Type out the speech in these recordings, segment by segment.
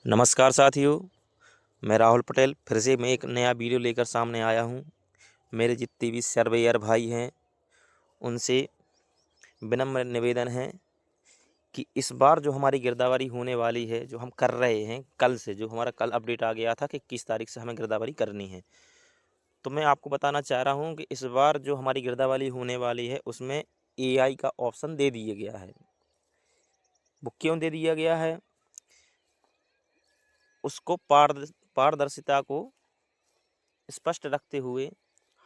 नमस्कार साथियों, मैं राहुल पटेल फिर से मैं एक नया वीडियो लेकर सामने आया हूँ। मेरे जितने भी सर्वेयर भाई हैं उनसे विनम्र निवेदन है कि इस बार जो हमारी गिरदावरी होने वाली है, जो हम कर रहे हैं कल से, जो हमारा कल अपडेट आ गया था कि 21 तारीख से हमें गिरदावरी करनी है। तो मैं आपको बताना चाह रहा हूँ कि इस बार जो हमारी गिरदावरी होने वाली है उसमें एआई का ऑप्शन दे दिया गया है। वो क्यों दे दिया गया है? उसको पारदर्शिता को स्पष्ट रखते हुए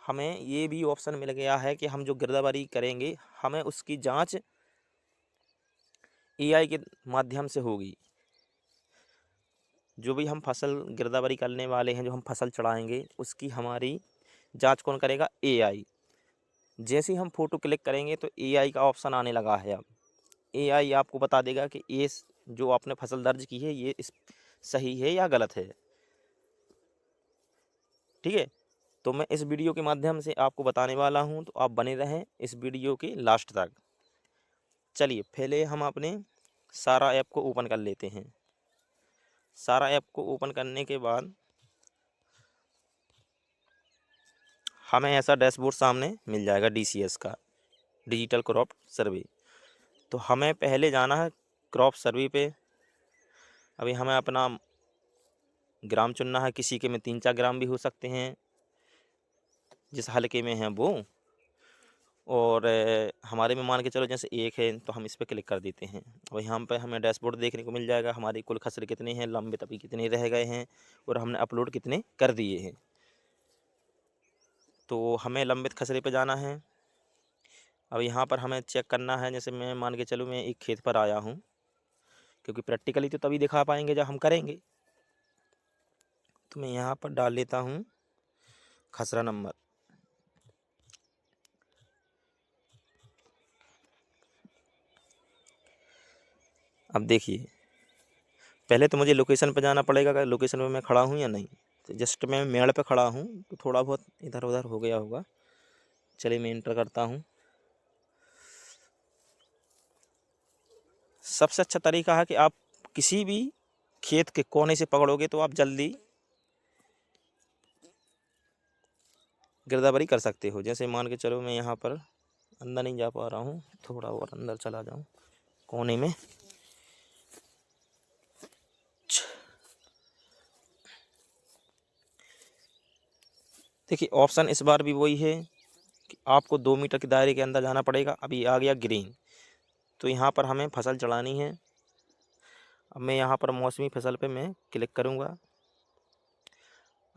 हमें ये भी ऑप्शन मिल गया है कि हम जो गिरदावरी करेंगे हमें उसकी जांच एआई के माध्यम से होगी। जो भी हम फसल गिरदावरी करने वाले हैं, जो हम फसल चढ़ाएंगे, उसकी हमारी जांच कौन करेगा? एआई। जैसे ही हम फ़ोटो क्लिक करेंगे तो एआई का ऑप्शन आने लगा है। अब एआई आपको बता देगा कि ये जो आपने फसल दर्ज की है ये सही है या गलत है। ठीक है, तो मैं इस वीडियो के माध्यम से आपको बताने वाला हूं, तो आप बने रहें इस वीडियो के लास्ट तक। चलिए पहले हम अपने सारा ऐप को ओपन कर लेते हैं। सारा ऐप को ओपन करने के बाद हमें ऐसा डैशबोर्ड सामने मिल जाएगा डीसीएस का, डिजिटल क्रॉप सर्वे। तो हमें पहले जाना है क्रॉप सर्वे पे। अभी हमें अपना ग्राम चुनना है, किसी के में 3-4 ग्राम भी हो सकते हैं, जिस हल्के में हैं वो। और हमारे में मान के चलो जैसे एक है तो हम इस पर क्लिक कर देते हैं। और यहाँ पे हमें डैशबोर्ड देखने को मिल जाएगा, हमारी कुल खसरे कितने हैं, लंबित अभी कितने रह गए हैं और हमने अपलोड कितने कर दिए हैं। तो हमें लंबित खसरे पे जाना है। अब यहाँ पर हमें चेक करना है, जैसे मैं मान के चलूँ मैं एक खेत पर आया हूँ, क्योंकि प्रैक्टिकली तो तभी दिखा पाएंगे जब हम करेंगे। तो मैं यहाँ पर डाल लेता हूँ खसरा नंबर। अब देखिए, पहले तो मुझे लोकेशन पे जाना पड़ेगा कि लोकेशन पे मैं खड़ा हूँ या नहीं। तो जस्ट मैं मेड़ पे खड़ा हूँ, तो थोड़ा बहुत इधर उधर हो गया होगा। चलिए मैं इंटर करता हूँ। सबसे अच्छा तरीका है कि आप किसी भी खेत के कोने से पकड़ोगे तो आप जल्दी गिरदावरी कर सकते हो। जैसे मान के चलो मैं यहाँ पर अंदर नहीं जा पा रहा हूँ, थोड़ा और अंदर चला जाऊँ कोने में। देखिए ऑप्शन इस बार भी वही है कि आपको 2 मीटर के दायरे के अंदर जाना पड़ेगा। अभी आ गया ग्रीन, तो यहाँ पर हमें फसल चढ़ानी है। अब मैं यहाँ पर मौसमी फसल पे मैं क्लिक करूँगा।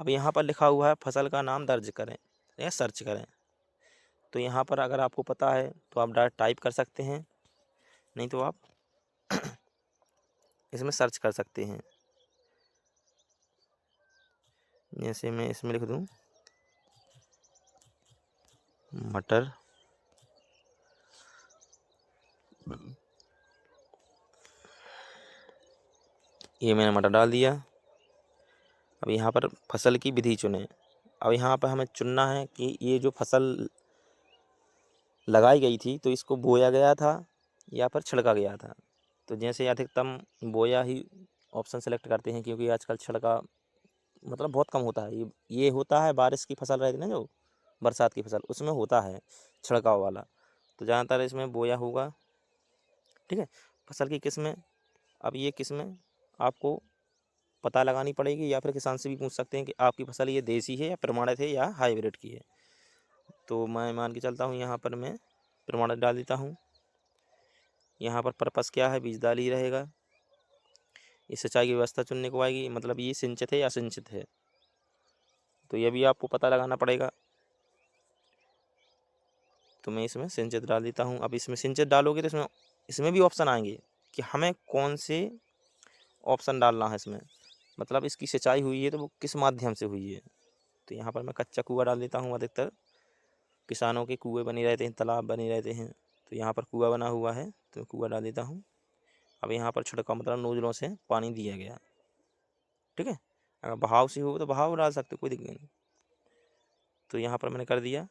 अब यहाँ पर लिखा हुआ है फसल का नाम दर्ज करें या सर्च करें। तो यहाँ पर अगर आपको पता है तो आप डायरेक्ट टाइप कर सकते हैं, नहीं तो आप इसमें सर्च कर सकते हैं। जैसे मैं इसमें लिख दूँ मटर, ये मैंने मटर डाल दिया। अब यहाँ पर फसल की विधि चुनें। अब यहाँ पर हमें चुनना है कि ये जो फसल लगाई गई थी तो इसको बोया गया था या फिर छिड़का गया था। तो जैसे अधिकतम बोया ही ऑप्शन सेलेक्ट करते हैं, क्योंकि आजकल छिड़का मतलब बहुत कम होता है। ये होता है बारिश की फसल रहती है ना, जो बरसात की फसल, उसमें होता है छिड़काव वाला। तो ज़्यादातर इसमें बोया होगा। ठीक है, फसल की किस्में, अब ये किस्में आपको पता लगानी पड़ेगी या फिर किसान से भी पूछ सकते हैं कि आपकी फसल ये देसी है या प्रमाणित है या हाइब्रिड की है। तो मैं मान के चलता हूँ यहाँ पर मैं प्रमाणित डाल देता हूँ। यहाँ पर पर्पस क्या है, बीजदार ही रहेगा। ये सिंचाई की व्यवस्था चुनने को आएगी, मतलब ये सिंचित है या असिंचित है, तो ये भी आपको पता लगाना पड़ेगा। तो मैं इसमें सिंचित डाल देता हूँ। अब इसमें सिंचित डालोगे तो इसमें इसमें भी ऑप्शन आएंगे कि हमें कौन से ऑप्शन डालना है इसमें, मतलब इसकी सिंचाई हुई है तो वो किस माध्यम से हुई है। तो यहाँ पर मैं कच्चा कुआँ डाल देता हूँ। अधिकतर किसानों के कुएँ बने रहते हैं, तालाब बने रहते हैं, तो यहाँ पर कुआँ बना हुआ है तो कुआँ डाल देता हूँ। अब यहाँ पर छिड़काव मतलब नोजलों से पानी दिया गया। ठीक है, अगर बहाव से हो तो बहाव डाल सकते हो, कोई दिक्कत नहीं। तो यहाँ पर मैंने कर दिया।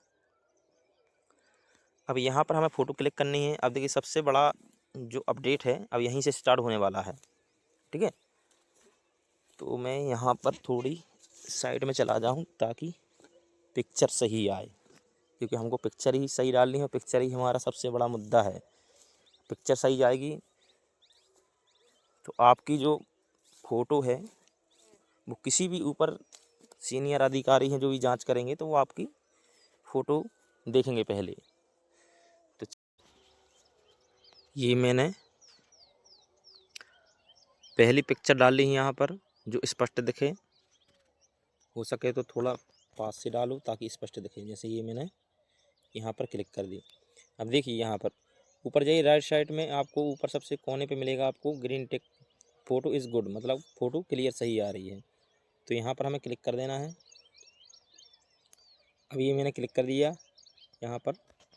अब यहाँ पर हमें फ़ोटो क्लिक करनी है। अब देखिए सबसे बड़ा जो अपडेट है अब यहीं से स्टार्ट होने वाला है। ठीक है, तो मैं यहाँ पर थोड़ी साइड में चला जाऊँ ताकि पिक्चर सही आए, क्योंकि हमको पिक्चर ही सही डालनी है। पिक्चर ही हमारा सबसे बड़ा मुद्दा है। पिक्चर सही आएगी तो आपकी जो फ़ोटो है वो किसी भी ऊपर सीनियर अधिकारी हैं जो भी जांच करेंगे तो वो आपकी फ़ोटो देखेंगे पहले। तो ये मैंने पहली पिक्चर डाल ली है यहाँ पर, जो स्पष्ट दिखे। हो सके तो थोड़ा पास से डालो ताकि स्पष्ट दिखे। जैसे ये मैंने यहाँ पर क्लिक कर दी। अब देखिए यहाँ पर ऊपर जाइए, राइट साइड में आपको ऊपर सबसे कोने पे मिलेगा आपको green tick, photo is good, मतलब फ़ोटो क्लियर सही आ रही है। तो यहाँ पर हमें क्लिक कर देना है। अब ये मैंने क्लिक कर दिया, यहाँ पर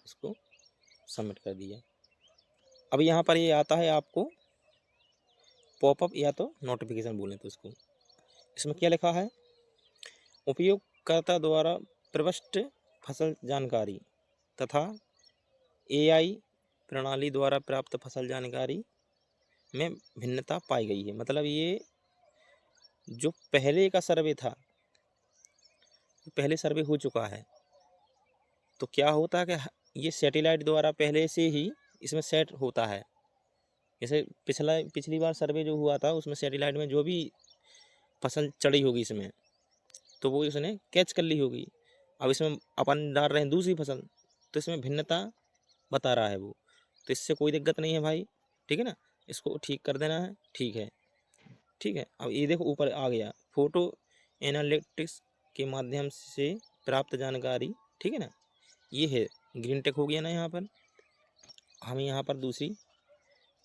इसको सबमिट कर दिया। अब यहाँ पर ये आता है आपको पॉपअप या तो नोटिफिकेशन बोलें तो इसको। इसमें क्या लिखा है, उपयोगकर्ता द्वारा प्रविष्ट फसल जानकारी तथा एआई प्रणाली द्वारा प्राप्त फसल जानकारी में भिन्नता पाई गई है। मतलब ये जो पहले का सर्वे था, पहले सर्वे हो चुका है, तो क्या होता है कि ये सैटेलाइट द्वारा पहले से ही इसमें सेट होता है। जैसे पिछली बार सर्वे जो हुआ था उसमें सैटेलाइट में जो भी फसल चढ़ी होगी इसमें, तो वो इसने कैच कर ली होगी। अब इसमें अपन डाल रहे हैं दूसरी फसल, तो इसमें भिन्नता बता रहा है वो। तो इससे कोई दिक्कत नहीं है भाई, ठीक है ना। इसको ठीक कर देना है, ठीक है, ठीक है। अब ये देखो ऊपर आ गया, फोटो एनालिटिक्स के माध्यम से प्राप्त जानकारी, ठीक है ना। ये है ग्रीन टिक हो गया ना। यहाँ पर हमें यहाँ पर दूसरी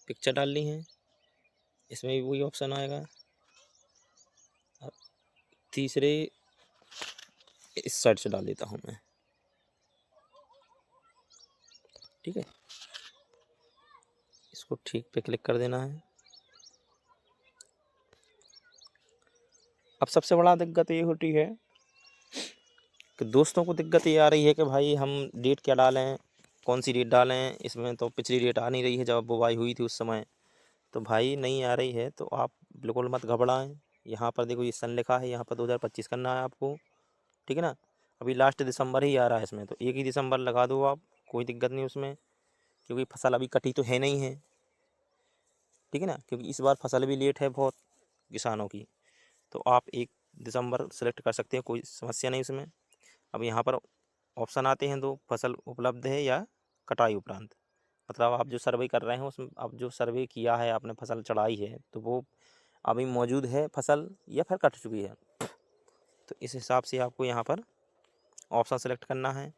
पिक्चर डालनी है, इसमें भी वही ऑप्शन आएगा। अब तीसरे इस साइड से डाल देता हूँ मैं, ठीक है। इसको ठीक पे क्लिक कर देना है। अब सबसे बड़ा दिक्कत ये होती है कि दोस्तों को दिक्कत ये आ रही है कि भाई हम डेट क्या डालें, कौन सी डेट डालें। इसमें तो पिछली डेट आ नहीं रही है जब बुवाई हुई थी उस समय, तो भाई नहीं आ रही है तो आप बिल्कुल मत घबराएं। यहाँ पर देखो ये सन लिखा है, यहाँ पर 2025 करना है आपको, ठीक है ना। अभी लास्ट दिसंबर ही आ रहा है इसमें, तो 1 ही दिसंबर लगा दो आप, कोई दिक्कत नहीं उसमें, क्योंकि फसल अभी कटी तो है नहीं है, ठीक है ना। क्योंकि इस बार फसल भी लेट है बहुत किसानों की, तो आप 1 दिसंबर सेलेक्ट कर सकते हैं, कोई समस्या नहीं उसमें। अब यहाँ पर ऑप्शन आते हैं दो, फसल उपलब्ध है या कटाई उपरांत। मतलब आप जो सर्वे कर रहे हैं उसमें, अब जो सर्वे किया है आपने, फसल चढ़ाई है, तो वो अभी मौजूद है फसल या फिर कट चुकी है। तो इस हिसाब से आपको यहाँ पर ऑप्शन सेलेक्ट करना है।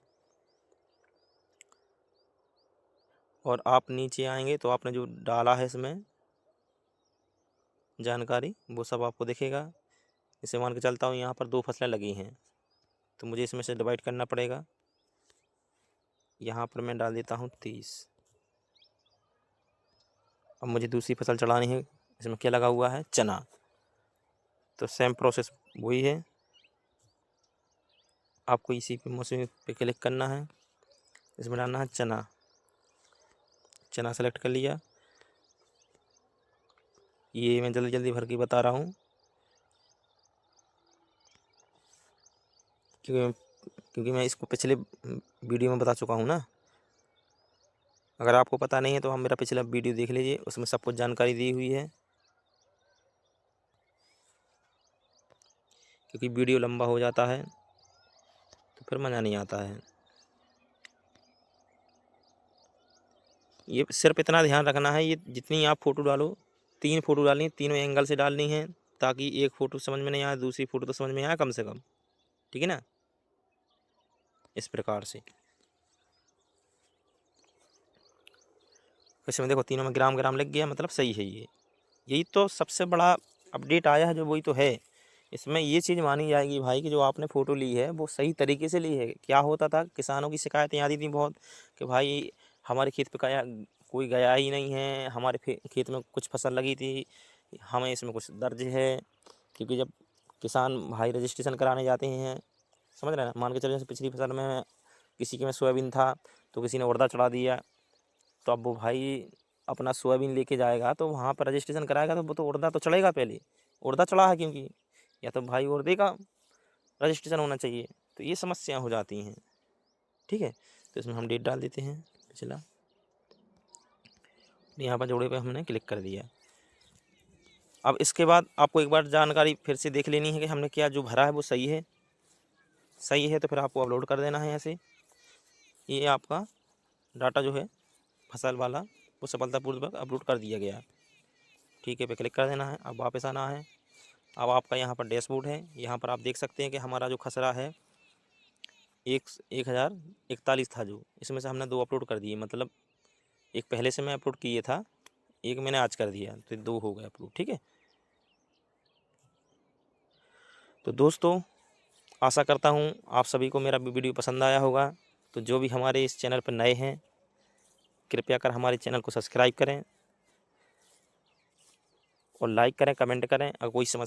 और आप नीचे आएंगे तो आपने जो डाला है इसमें जानकारी, वो सब आपको दिखेगा। जैसे मान के चलता हूँ यहाँ पर 2 फसलें लगी हैं, तो मुझे इसमें से डिवाइड करना पड़ेगा। यहाँ पर मैं डाल देता हूँ 30। अब मुझे दूसरी फसल चढ़ानी है, इसमें क्या लगा हुआ है, चना। तो सेम प्रोसेस वही है, आपको इसी पे मौसम पे क्लिक करना है, इसमें डालना है चना। चना सेलेक्ट कर लिया। ये मैं जल्दी जल्दी भर के बता रहा हूँ, क्योंकि मैं इसको पिछले वीडियो में बता चुका हूँ ना। अगर आपको पता नहीं है तो हम मेरा पिछला वीडियो देख लीजिए, उसमें सब कुछ जानकारी दी हुई है, क्योंकि वीडियो लंबा हो जाता है तो फिर मज़ा नहीं आता है। ये सिर्फ इतना ध्यान रखना है, ये जितनी आप फ़ोटो डालो, 3 फ़ोटो डालनी है, तीनों एंगल से डालनी है, ताकि एक फ़ोटो समझ में नहीं आए, दूसरी फ़ोटो तो समझ में आए कम से कम, ठीक है ना। इस प्रकार से इसमें देखो तीनों में ग्राम ग्राम लग गया, मतलब सही है ये। यही तो सबसे बड़ा अपडेट आया है जो, वही तो है। इसमें ये चीज़ मानी जाएगी भाई कि जो आपने फ़ोटो ली है वो सही तरीके से ली है। क्या होता था, किसानों की शिकायतें आती थी बहुत कि भाई हमारे खेत पे कोई गया ही नहीं है, हमारे खेत में कुछ फसल लगी थी, हमें इसमें कुछ दर्ज है। क्योंकि जब किसान भाई रजिस्ट्रेशन कराने जाते हैं, समझ रहे हैं ना, मान के चलिए जैसे पिछली फसल में किसी के में सोयाबीन था तो किसी ने उड़दा चढ़ा दिया, तो अब वो भाई अपना सोयाबीन लेके जाएगा तो वहाँ पर रजिस्ट्रेशन कराएगा तो वो तो उड़दा तो चढ़ेगा पहले, उड़दा चढ़ा है क्योंकि, या तो भाई उड़दे का रजिस्ट्रेशन होना चाहिए। तो ये समस्या हो जाती हैं, ठीक है। तो इसमें हम डेट डाल देते हैं पिछला, यहाँ पर जोड़े पे हमने क्लिक कर दिया। अब इसके बाद आपको एक बार जानकारी फिर से देख लेनी है कि हमने क्या जो भरा है वो सही है। सही है तो फिर आपको अपलोड कर देना है ऐसे। ये आपका डाटा जो है फसल वाला वो सफलतापूर्वक अपलोड कर दिया गया। ठीक है, पे क्लिक कर देना है। अब वापस आना है। अब आपका यहाँ पर डैशबोर्ड है, यहाँ पर आप देख सकते हैं कि हमारा जो खसरा है 1041 था, जो इसमें से हमने 2 अपलोड कर दिए, मतलब एक पहले से मैं अपलोड किए था, एक मैंने आज कर दिया, तो 2 हो गए अपलोड। ठीक है, तो दोस्तों आशा करता हूँ आप सभी को मेरा वीडियो पसंद आया होगा। तो जो भी हमारे इस चैनल पर नए हैं कृपया कर हमारे चैनल को सब्सक्राइब करें और लाइक करें, कमेंट करें। अगर कोई समस्या